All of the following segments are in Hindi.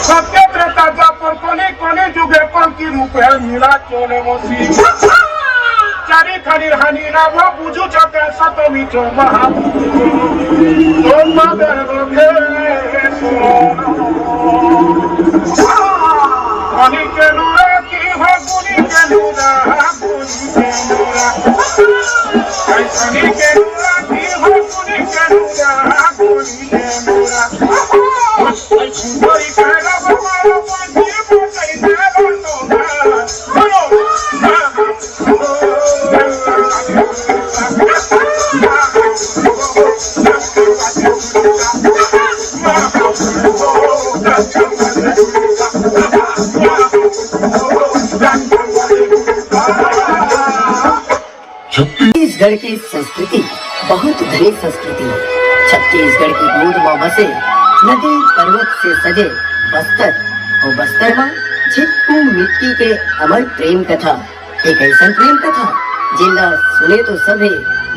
सत्य त्रेता पर कोने कोने जुगे पंक्ति रूप है नीला चोले मोसी चारी खाली हानि ना वो बुझु चके सतमी चो महाबू तो मदर रोके कोनी के नूरा की हो गुनी के नूरा कोनी के नूरा की हो गुनी के नूरा कोनी के नूरा सुंदरी कहना बमारो पंछी बोलते देवो तो बोलो छत्तीसगढ़ की संस्कृति बहुत धनी संस्कृति है। छत्तीसगढ़ की गूंज में बसे नदी पर्वत से सजे बस्तर और बस्तर में झिटकू मिट्टी के अमर प्रेम कथा, एक ऐसा प्रेम कथा जिला सुने तो सभी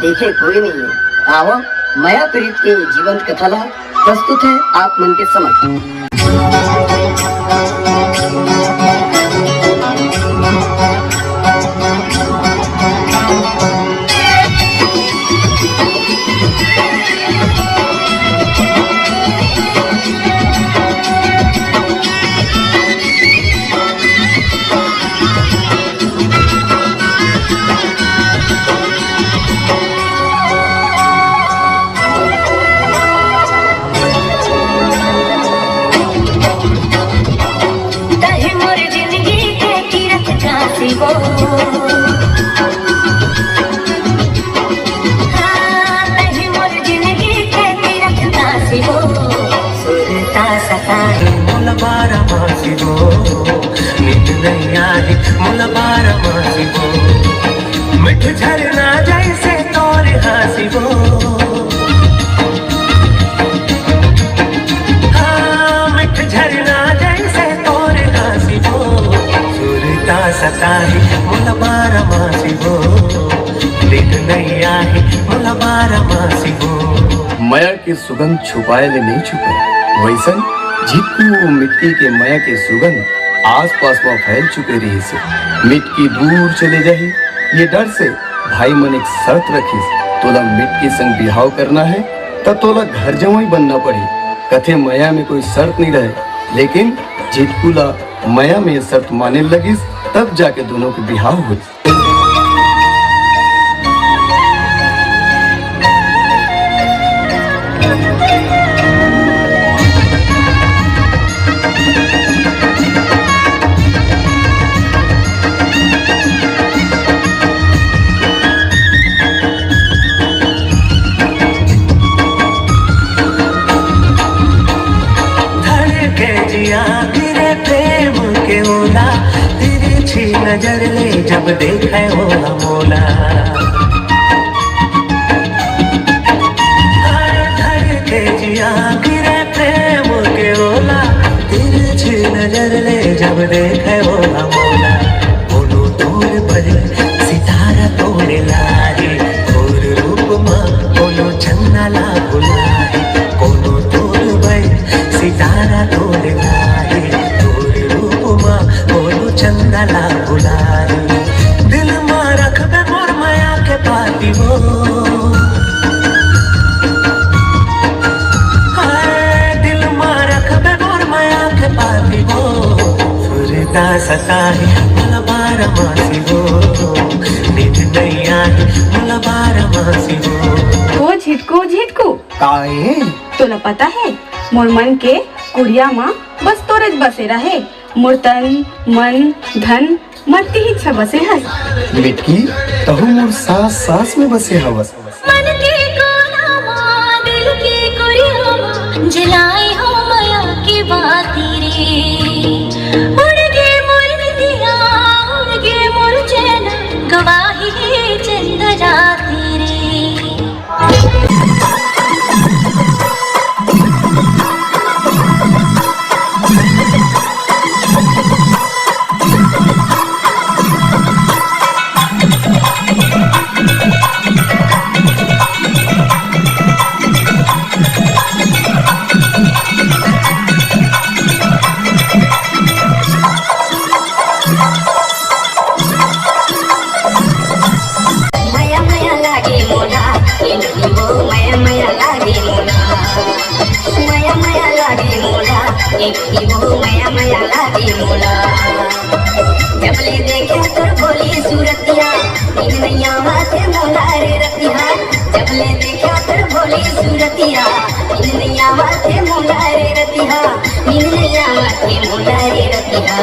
देखे कोई नहीं है। आओ माया प्रीत के जीवंत कथा ला प्रस्तुत है आप मन के समक्ष। मिठ झरना जैसे तोर हंसिबो, हाँ मिठ झरना जैसे तोर हंसिबो, सुरता सताही मुला बारा मासिबो, दिल नहीं आही मुला बारा मासिबो। माया की सुगंध छुपाए ले नहीं छुपे, वैसन झिटकू मिट्टी के माया के सुगंध आस पास में फैल चुके रही से मिट्टी दूर चले जाही ये डर से भाई मन एक शर्त रखी, तोला मिट्टी संग बिहाव करना है तब तोला घर जवाई बनना पड़ी। कथे माया में कोई शर्त नहीं रहे, लेकिन झिटकूला माया में शर्त माने लगी तब जाके दोनों के बिहाव हुई। नजर ले जब देखे ओला मोला, धर के जिया गिरे प्रेम के ओला, तिरछी नजर ले जब देखे ओला मोला। बोलो दूर पर सितारा तोड़े लारी, और रूप माँ बोलो चन्ना ला बुलारी, कोनो दूर पर सितारा तोड़े लारी, और रूप माँ बोलो चन्ना ला बुलारी। दिल माँ रख बे मोर माया के पाती वो, सताए मला बारमासी हो, नींद नहीं आई मला बारमासी हो। ओ झिटकू झिटकू काहे तोला पता है मोर मन के कुड़िया माँ बस तोरे बसे रहे, मोर तन मन धन मरती ही छ बसे है। मिटकी तहु मोर सांस सांस में बसे हवस। मन के कोना माँ दिल के कुड़िया माँ जलाए हो माया की बाती रे, उड़ गे मोर दिया उड़ गे मोर चैन गवाही है चंद राती रे। माया माया लागे मोला इनकी वो माया माया लागे मोला, माया माया लागे मोला इनकी वो माया माया लागे मोला। जब ले देखा तोर बोली सूरतिया नींद नहीं आवाते मोला रे रतिया, जब ले देखा तोर बोली सूरतिया नींद नहीं आवाते मोला रे रतिया, नींद नहीं आवाते मोला रे रतिया।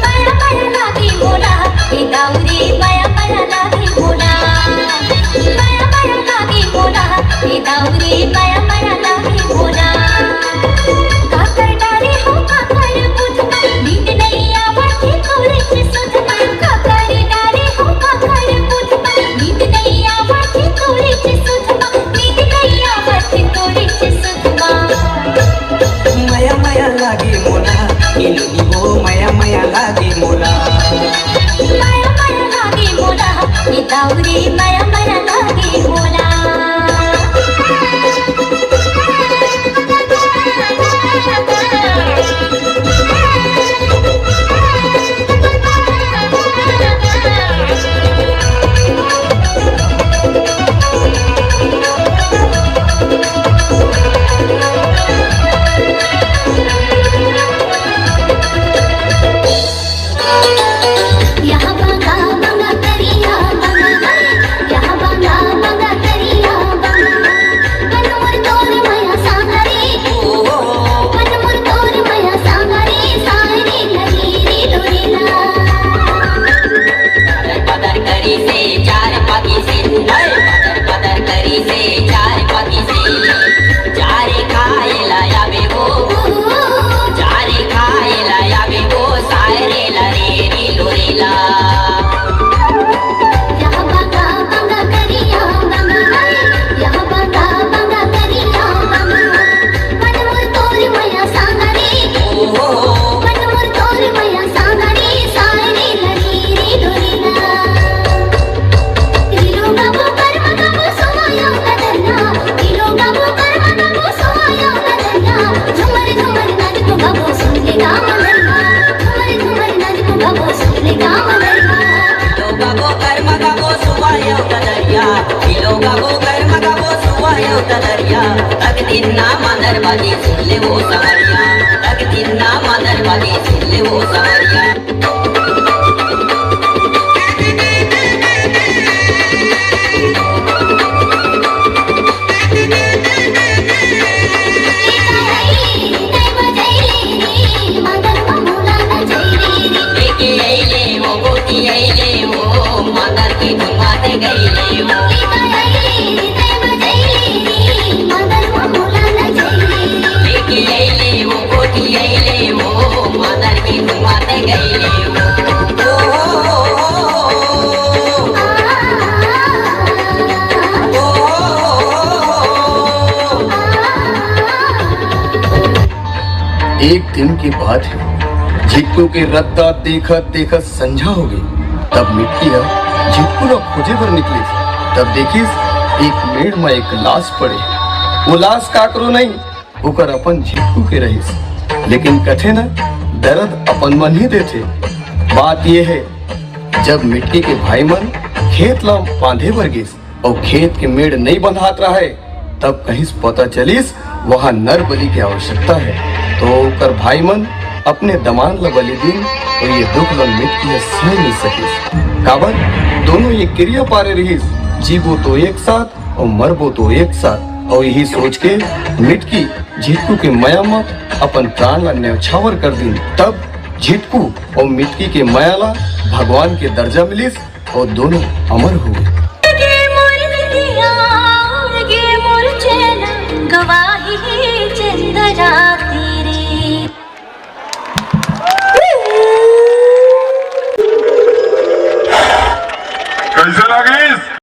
माया माया लागे मोला ए दाऊदी माया माया लागे मोला, माया माया लागे मोला ए दाऊदी माया माया लागे मोला। काकर डाले हो काकर बुझ नींद नहीं आवती थोड़े से सुध, काकर डाले हो काकर बुझ नींद नहीं आवती थोड़े से सुध, नींद नहीं आवती थोड़े से सुध। माया माया लागे मोला इनकी वो माया माया लागे मोला। माया माया लागे मोला ए दाऊदी माया माया लागे मोला। यहाँ बंगा बंगा करिया बंगा, यहाँ बंगा बंगा करिया बंगा, मन मोर तोर माया सांगरे, मन मोर तोर माया सांगरे, सारे लगी रे डोरेला। पदर करी से चार पाकी से पदर पदर करी से चार पाकी से, चारे खाए लाया बे वो, चारे खाए लाया बे वो सारे लरे रे लोरेला। यहाँ बंगा बंगा करिया बंगा, यहाँ बंगा बंगा करिया बंगा, मन मोर तोर माया सांगरे, मन मोर तोर माया सांगरे, सारे लगी रे डोरेला। किलो गावो कर्म गावो सोया कदरना, किलो गावो कर्म गावो सोया कदरना, झुमर झुमर नाच को गावो सुन ले गाँव लड़का, झुमर झुमर नाच को गावो सुन ले गाँव लड़का। लोगा वो कर्म का वो सुवायो कदरिया, लोगा वो कर्म का वो सुवायो कदरिया, तक दिन ना मदर बाजी सुन ले वो सवरिया, तक दिन ना मदर बाजी सुन ले वो सवरिया। लेके आइले वो गोती आइले वो मदर की घुमाते गईले वो, लेके आइले वो गोती आइले वो मदर की घुमाते गईले वो। एक दिन की बात है, झिटकू के रद्दा देखत देखत संझा हो गई। तब मिट्टिया झिटकू न खोजे पर निकली थी। तब देखिस एक मेड़ में एक लाश पड़े। वो लाश काकरो नहीं, ओकर अपन झिटकू के रहिस। लेकिन कथे न दर्द अपन मन ही देते। बात ये है, जब मिट्टी के भाई मन खेत ला बांधे बर गिस और खेत के मेड़ नहीं बंधात रहा है, तब कहीं पता चलिस वहाँ नर बलि की आवश्यकता है। तो कर भाई मन अपने दमान ला बलि दीन और ये दुख ला मिटकी सह नहीं सके। काबर दोनों ये क्रिया पारे रही, जीवो तो एक साथ और मरबो तो एक साथ। और यही सोच के मिटकी झिटकू के माया में अपन प्राण ला न्यौछावर कर दी। तब झिटकू और मिटकी के माया ला भगवान के दर्जा मिलिस और दोनों अमर हुए।